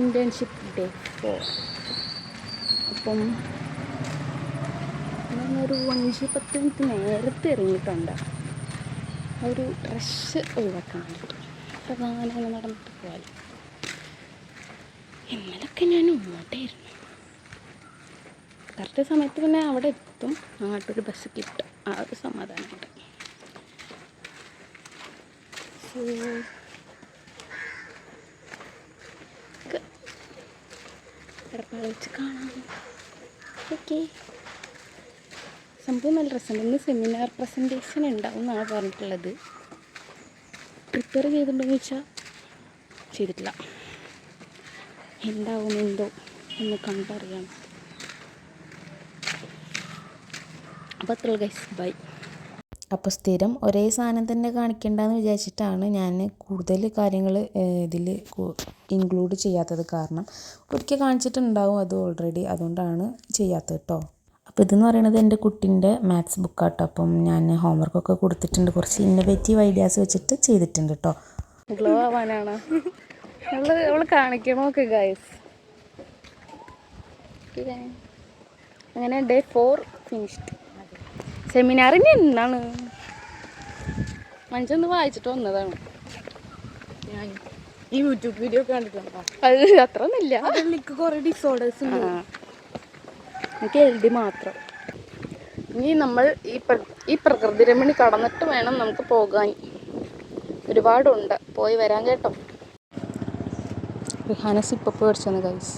Internship day 4. അപ്പം ഞാനൊരു 5-10 minute നേരത്തെ ഇറങ്ങിയിട്ടുണ്ട്, ഒരു റഷ് ഒഴിവാക്കാൻ വേണ്ടിയിട്ട്. അപ്പം ഞാനങ്ങനെ നടന്നിട്ട് പോയാലും ഇന്നലൊക്കെ ഞാൻ ഓട്ടായിരുന്നു. കറക്റ്റ് സമയത്ത് പിന്നെ അവിടെ എത്തും, അങ്ങോട്ടൊരു ബസ് കിട്ടും, ആ ഒരു സമാധാനമുണ്ട്. എടപ്പാൾ വെച്ച് കാണാം. ഓക്കെ, സംഭവം നല്ല രസമുണ്ട്. ഇന്ന് സെമിനാർ പ്രസൻറ്റേഷൻ ഉണ്ടാവും എന്നാണ് പറഞ്ഞിട്ടുള്ളത്. പ്രിപ്പയർ ചെയ്തിട്ടുണ്ടെന്ന് വെച്ചാൽ ചെയ്തിട്ടില്ല, എന്താവും എന്തോ എന്ന് കണ്ടറിയാം. അപ്പോൾ അത്ര ഗൈസ്, ബൈ. അപ്പോൾ സ്ഥിരം ഒരേ സാധനം തന്നെ കാണിക്കേണ്ടെന്ന് വിചാരിച്ചിട്ടാണ് ഞാൻ കൂടുതൽ കാര്യങ്ങൾ ഇതിൽ ഇൻക്ലൂഡ് ചെയ്യാത്തത്. കാരണം ഒരിക്കൽ കാണിച്ചിട്ടുണ്ടാവും അത് ഓൾറെഡി, അതുകൊണ്ടാണ് ചെയ്യാത്തത് കേട്ടോ. അപ്പോൾ ഇതെന്ന് പറയുന്നത് എൻ്റെ കുട്ടീൻ്റെ മാത്സ് ബുക്കാട്ടോ. അപ്പം ഞാൻ ഹോംവർക്കൊക്കെ കൊടുത്തിട്ടുണ്ട്, കുറച്ച് ഇന്നോവേറ്റീവ് ഐഡിയാസ് വെച്ചിട്ട് ചെയ്തിട്ടുണ്ട് കേട്ടോ. ഗ്ലോ ആവാനാണ് അവൾ കാണിക്കണമൊക്കെ ഗൈസ്. അങ്ങനെ ഡേ 4 ഫിനിഷ്ഡ്. സെമിനാറിന് എന്നാണ് മഞ്ചൊന്ന് വായിച്ചിട്ട് വന്നതാണ്. ഞാൻ ഈ യൂട്യൂബ് വീഡിയോ കണ്ടിട്ടുണ്ടോ? അത് അത്ര ഒന്നുമില്ല, എനിക്ക് കുറേ ഡിസോർഡേഴ്സ് ഉണ്ട്. എനിക്ക് LD മാത്രം. ഇനി നമ്മൾ ഈ പ്രകൃതി രമണി കടന്നിട്ട് വേണം നമുക്ക് പോകാൻ. ഒരുപാടുണ്ട്, പോയി വരാൻ കേട്ടോ. റിഹാനസ് ഇപ്പോൾ മേടിച്ചെന്ന് ഗൈസ്.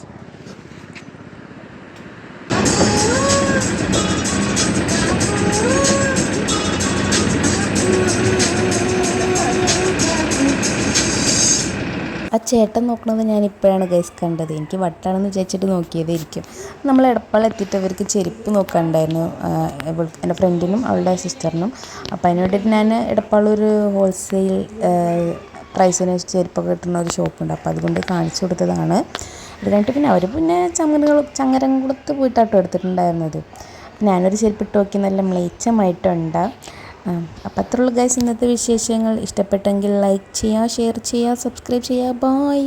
ആ ചേട്ടൻ നോക്കണത് ഞാനിപ്പോഴാണ് ഗൈസ് കണ്ടത്. എനിക്ക് വട്ടാണെന്ന് വിചാരിച്ചിട്ട് നോക്കിയതായിരിക്കും. നമ്മൾ എടപ്പാൾ എത്തിയിട്ട് അവർക്ക് ചെരുപ്പ് നോക്കാനുണ്ടായിരുന്നു, എൻ്റെ ഫ്രണ്ടിനും അവളുടെ സിസ്റ്ററിനും. അപ്പോൾ അതിന് വേണ്ടിയിട്ട് ഞാൻ എടപ്പാളൊരു ഹോൾസെയിൽ പ്രൈസിന് ചെരുപ്പൊക്കെ കിട്ടുന്ന ഒരു ഷോപ്പുണ്ട്, അപ്പോൾ അതുകൊണ്ട് കാണിച്ചു കൊടുത്തതാണ്. അത് കഴിഞ്ഞിട്ട് പിന്നെ അവർ ചങ്ങരംകുളത്ത് പോയിട്ടാട്ടോ എടുത്തിട്ടുണ്ടായിരുന്നത്. ഞാനൊരു ചെരുപ്പിട്ട് നോക്കി, നല്ല മ്ലേച്ഛമായിട്ടുണ്ട്. അപ്പോൾ അത്രയുള്ള ഗൈസ് ഇന്നത്തെ വിശേഷങ്ങൾ. ഇഷ്ടപ്പെട്ടെങ്കിൽ ലൈക്ക് ചെയ്യുക, ഷെയർ ചെയ്യുക, സബ്സ്ക്രൈബ് ചെയ്യുക. ബായ്.